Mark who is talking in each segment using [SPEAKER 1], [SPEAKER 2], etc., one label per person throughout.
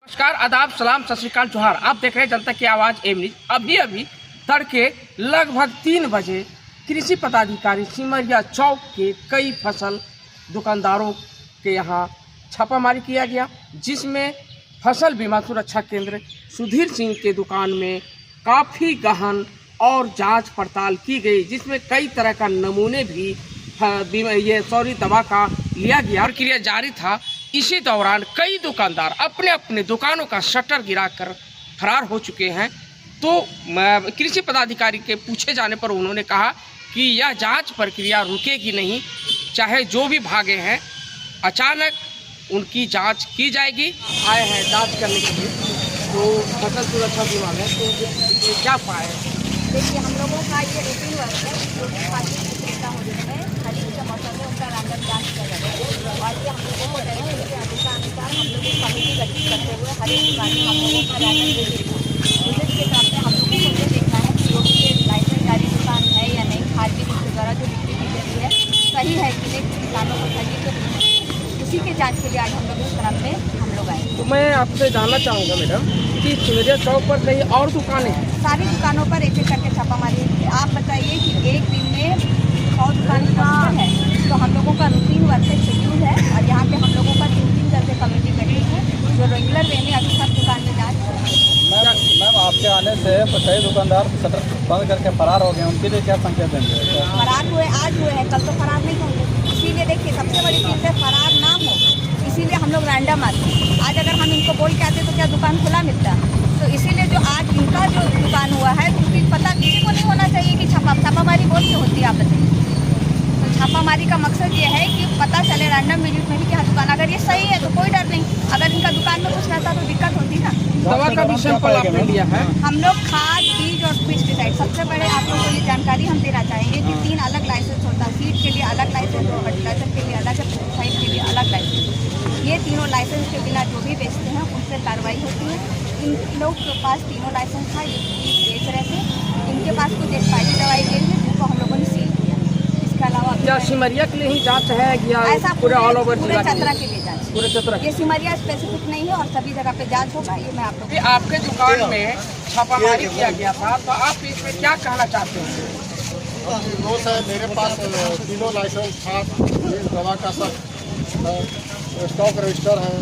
[SPEAKER 1] नमस्कार, आदाब, सलाम, सत श्री अकाल, जोहार। आप देख रहे हैं जनता की आवाज़ एम न्यूज। अभी तड़के लगभग 3 बजे कृषि पदाधिकारी सिमरिया चौक के कई फसल दुकानदारों के यहाँ छापामारी किया गया, जिसमें फसल बीमा सुरक्षा केंद्र सुधीर सिंह के दुकान में काफ़ी गहन और जांच पड़ताल की गई, जिसमें कई तरह का नमूने भी दवा का लिया गया और क्रिया जारी था। इसी दौरान कई दुकानदार अपने अपने दुकानों का शटर गिराकर फरार हो चुके हैं। तो कृषि पदाधिकारी के पूछे जाने पर उन्होंने कहा कि यह जांच प्रक्रिया रुकेगी नहीं, चाहे जो भी भागे हैं अचानक उनकी जांच की जाएगी। आए हैं जांच करने के लिए, तो फसल सुरक्षा बीमा में तो क्या पाए?
[SPEAKER 2] देखिए, हम लोगों का ये रूटीन वर्क है, जो भी खाद्य विक्रेता हो जाए खरीद के मौसम में उनका रैंडम जांच किया जाता है। और ये हम लोगों को रहे उनके अनुसार हम लोग एक कमेटी गठित करते हुए हर एक दुकान में हम लोगों का रैंडम विजिट के साथ में हम लोगों को ये देखना है कि जो भी ये लाइसेंस जारी दुकान है या नहीं, खाद्य के द्वारा जो बिक्री की जाती है सही है कि नहीं, किसानों को सही तो उसी के जाँच के लिए आज हम लोग इस क्रम में हम लोग आए।
[SPEAKER 1] तो मैं आपसे जानना चाहूँगा मैडम कि सिमरिया चौक पर कई और दुकानें हैं,
[SPEAKER 2] सारी दुकानों पर एक एक करके छापामारी है। आप बताइए कि एक दिन में 100 दुकान पॉसिबल है? तो हम लोगों का रूटीन वर्क है, शेड्यूल है, और यहाँ पे हम लोगों का 3 करके कमेटी गठित है जो रेगुलर वे में अभी सब दुकान में जाँच कर रही है।
[SPEAKER 3] मैम आपके आने से कई दुकानदार शटर बंद करके फरार हो गए, उनके लिए क्या संकेत देंगे?
[SPEAKER 2] फरार हुए आज हुए हैं, कल तो फरार नहीं होंगे। इसीलिए देखिए, सबसे बड़ी चीज़ है फरार ना हो, इसीलिए हम लोग रैंडम आते हैं। आज अगर हम इनको बोल के आते तो क्या दुकान खुला मिलता? तो इसीलिए जो आज इनका जो दुकान हुआ है उसकी पता किसी को नहीं होना चाहिए कि छापामारी बोल के होती है। आप बताइए, तो छापामारी का मकसद ये है कि पता चले रैंडम विजिट में भी क्या दुकान, अगर ये सही है तो कोई डर नहीं, अगर इनका दुकान में कुछ रहता तो दिक्कत होती ना।
[SPEAKER 1] दवा का भी सैंपल आपने लिया है?
[SPEAKER 2] हम लोग खाद, बीज और पेस्टिसाइड, सबसे बड़े आप लोगों को ये जानकारी हम देना चाहेंगे कि 3 अलग लाइसेंस होता है। सीड के लिए अलग लाइसेंस और फर्टिलाइजर के लिए अलग है, पेस्टिसाइड के लिए अलग लाइसेंस। ये तीनों लाइसेंस के बिना जो भी बेचते हैं उनसे कार्रवाई होती है। इन लोग के पास तीनों लाइसेंस था, ये बेच रहे थे, इनके पास कुछ एक्सपायरी दवाई गई है जिनको हम लोगों ने सील किया। इसके अलावा
[SPEAKER 1] क्या सिमरिया के लिए ही जांच है या
[SPEAKER 2] ऐसा
[SPEAKER 1] पूरे ऑल ओवर
[SPEAKER 2] पूरे
[SPEAKER 1] जिला
[SPEAKER 2] चतरा के लिए जाँच?
[SPEAKER 1] पूरे चतरा?
[SPEAKER 2] ये सिमरिया स्पेसिफिक नहीं है और सभी जगह पे जाँच होगा। ये मैं आप लोग
[SPEAKER 1] आपके दुकान में छापामारी किया गया था, तो आप इसमें क्या कहना चाहते हैं?
[SPEAKER 4] रोज है, मेरे पास तीनों लाइसेंस था, दवा का सब स्टॉक रजिस्टर है।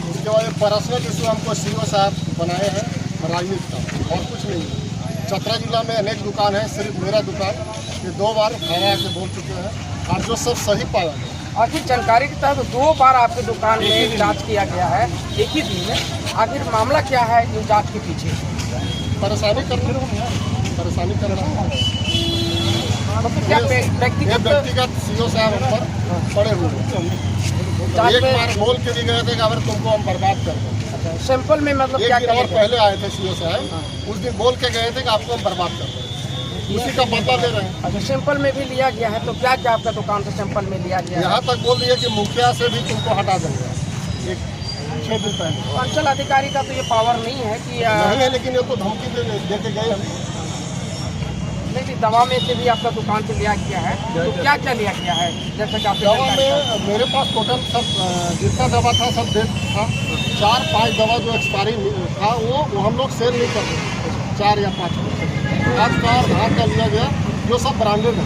[SPEAKER 4] उसके बाद पर्सनल इशू हमको सीओ साहब बनाए हैं राजनीति का, और कुछ नहीं। चतरा जिला में अनेक दुकान है, सिर्फ मेरा दुकान ये 2 बार हवा के बोल चुके हैं, और जो सब सही पाया है।
[SPEAKER 1] आखिर जानकारी के तहत 2 बार आपके दुकान में जांच किया गया है एक ही दिन में, आखिर मामला क्या है जो जांच के पीछे?
[SPEAKER 4] परेशानी करना
[SPEAKER 1] क्या
[SPEAKER 4] ये व्यक्तिगत सीओ साहब हम पर पड़े हुए हैं। एक बार बोल के भी गए थे कि अगर तुमको हम बर्बाद कर दें।
[SPEAKER 1] सैंपल में मतलब
[SPEAKER 4] एक
[SPEAKER 1] क्या
[SPEAKER 4] दिन और पहले आए थे सीओ साहब, उस दिन बोल के गए थे कि आपको हम बर्बाद कर दें, उसी का बदला ले रहे हैं।
[SPEAKER 1] अच्छा, सैंपल में भी लिया गया है, तो क्या क्या आपका दुकान से सैंपल में लिया गया है?
[SPEAKER 4] यहाँ तक बोल दिए कि मुखिया से भी तुमको हटा देंगे, एक 6 दिन पहले।
[SPEAKER 1] अंचल अधिकारी का तो ये पावर नहीं है कि
[SPEAKER 4] नहीं है, लेकिन ये तो धमकी दे के गए हम।
[SPEAKER 1] नहीं, दवा में से भी आपका दुकान से लिया गया है, तो क्या क्या लिया गया है? जैसे कि
[SPEAKER 4] दवा में मेरे पास टोटल सब जितना दवा था सब डेट था। 4-5 दवा जो एक्सपायरी था वो हम लोग सेल नहीं करते, 4 या 5 आज का धान का लिया गया, जो सब ब्रांडेड है।